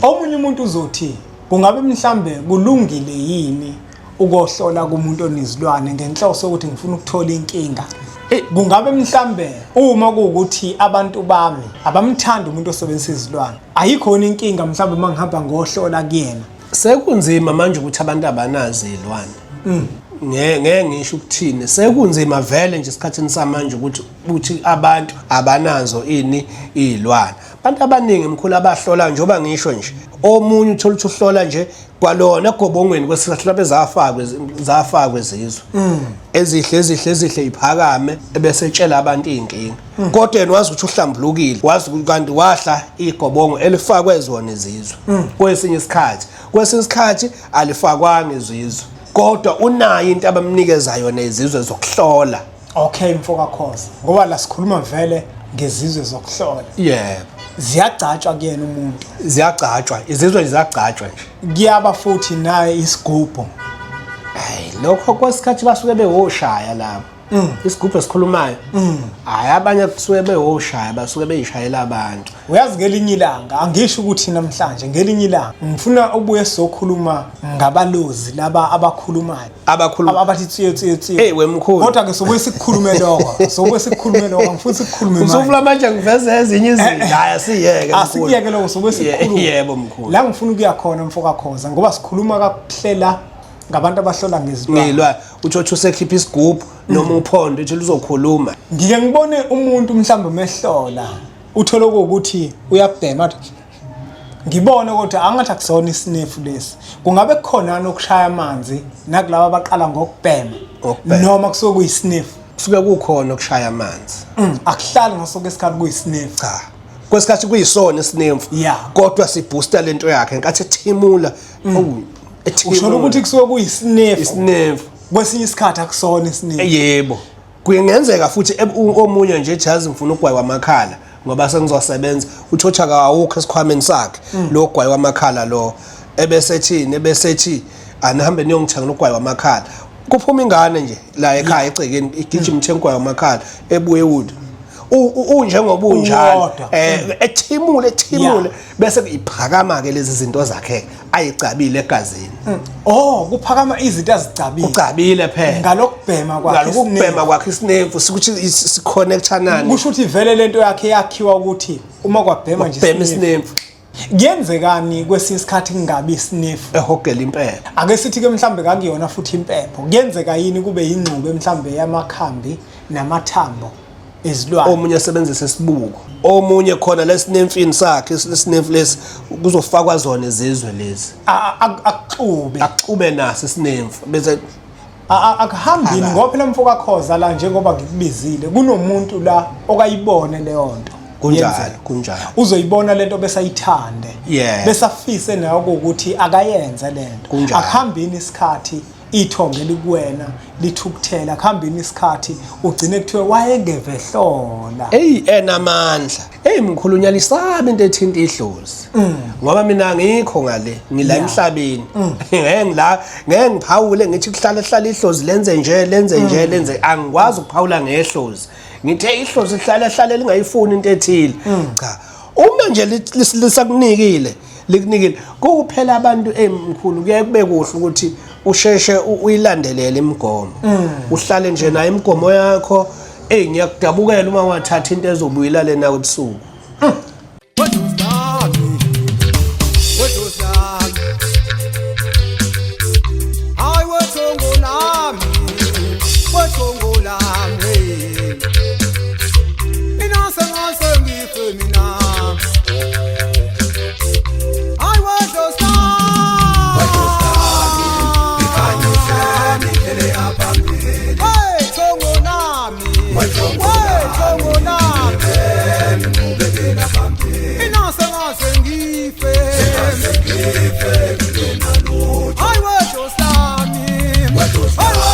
Omunye umuntu uzothi kungabe mhlambe kulungile yini ukohlola kumuntu onizilwane ngenhloso ukuthi ngifuna ukuthola inkinga. Kungabe mhlambe uma kuukuthi abantu bami abamthanda umuntu osebenzisa izilwane ayikhona inkinga mhlambe mangihamba ngohlola kuyena. Sekunzima manje ukuthi abantu abanazi izilwane. Ngeke ngisho ukuthini sekunzima vele nje esikhathini samanje ukuthi abantu abanazo izilwane. Abantu abaningi emkhulu abahlola njengoba ngisho nje omunye uthola ukuthi uhlola nje kwalona egobongweni kwesihlahla zafakwe izizwe ezihle iphakame ebese etshela abantu inkinga kodwa yena wazi ukuthi uhlambulukile wazi ukuthi kanti wahla igobongo elifakwe zona izizwe kwesinye isikhathi alifakwanga izizwe kodwa unayo into abamnikeza yona izizwe zokuhlola. Okay mfoka Khoza ngoba la sikhuluma vele ngezizwe zokuhlola. Yebo. Ziyagcatshwa kuyena umuntu. Ziyagcatshwa, izizwe ziyagcatshwa nje. Kuyaba futhi naye isigubhu. Hayi lokho kwesikhathi basuke bewoshaya lapho. Isigubhu esikhulumayo. Hayi abanye kusuke bewoshaya basuke beyishayela abantu. Uyazi ngelinye ilanga angisho ukuthi namhlanje ngelinye ilanga ngifuna ubuye sokhuluma ngabalozi laba abakhulumayo. Abathi tsiye. Wemkhulu. Kodwa ke sobuye sikukhulume lokho. Ngifuna sikukhulume manje. Usufuna manje ngiveze ezinye izinto. Hayi asiyeke. Asiyeke lokho sobuye sikukhulume. Yebo mkhulu. La ngifuna ukuya khona mfoka Khoza ngoba sikhuluma kakuhlela ngabantu abahlola ngezilwane. Uthi usekhipha isigubhu noma uphondo ethi lizokhuluma. Ngike ngibone umuntu mhlambe mehlola uthola ukuthi uyabhema athi ngibone ukuthi angathi akusona isinefu lesi. Kungabe kukhona nokushaya amanzi nakulabo abaqala ngokubhema noma kusuke kuyisinefu. Kusuke kukhona ukushaya amanzi. Akuhlali ngasoke isikhathi kuyisinefu. Cha. Kwesikhathi kuyisona isinefu. Kodwa sibooster lento yakhe nkathi ethimula. Usho ukuthi kusuke kuyisinefu. Isinefu. Kwesinye isikhathi akusona isinefu. Yebo. Kuyengenzeka futhi omunye nje ejazi ngifuna ukugwaya kwamakhala ngoba sengizosebenza uthotsha kawukho esikhwameni sakhe lo gwayi kwamakhala lo ebesethi anihambe niyongithengela ugwayi kwamakhala kuphuma ingane nje la ekhaya egcekeni igijima ithengwa kwamakhala ebuye wudu unjengoba unjalo ethimule bese iphakama ke lezi zinto zakhe ayicabile egazini. Kuphakama izinto azicabile. Ucabile phela. Ngalokubhema kwakhe isinefu sikuthi siconnectanani. Kusho ukuthi vele lento yakhe yakhiwa ukuthi uma kwabhema nje isinefu. Kuyenzekani kwesinye isikhathi kungabi isinefu ehogela impepho. Ake sithi ke mhlambe kakuyona futhi impepho. Kuyenzeka yini kube ingxube mhlambe yamakhambi namathambo ezilwane. Omunye asebenzisa isibuko. Omunye khona lesinemfini sakhe lesinefu lesi kuzofakwa zona izizwe lezi. Axube naso isinemfu bese akuhambini ngoba phela mfoka Khoza la njengoba ngikubizile kunomuntu la okayibone leyo nto. Kunjalo. Uzoyibona lento bese ayithande. Bese afise nayo ukuthi akayenze lento. Akuhambini isikhathi ithonge likuwena lithukuthela akuhambini isikhathi ugcine kuthiwe wayengeve hlola. Enamandla. Mkhulunyana isabe into ethinta ihlozi. Ngoba mina ngikho ngale ngila emhlabeni. Ngeke ngiphawule ngithi kuhlala ihlozi lenze nje angikwazi ukuphawula ngehlozi. Ngithe ihlozi lihlala lingayifuni into ethile. Cha. Uma nje lisakunikile kuphela abantu emkhulu kuye kube kuhle ukuthi usheshe uyilandelele imigomo. Uhlale nje nayo imigomo yakho ngiyakudabukela uma wathatha into ezobuyilale nawe ebusuku. I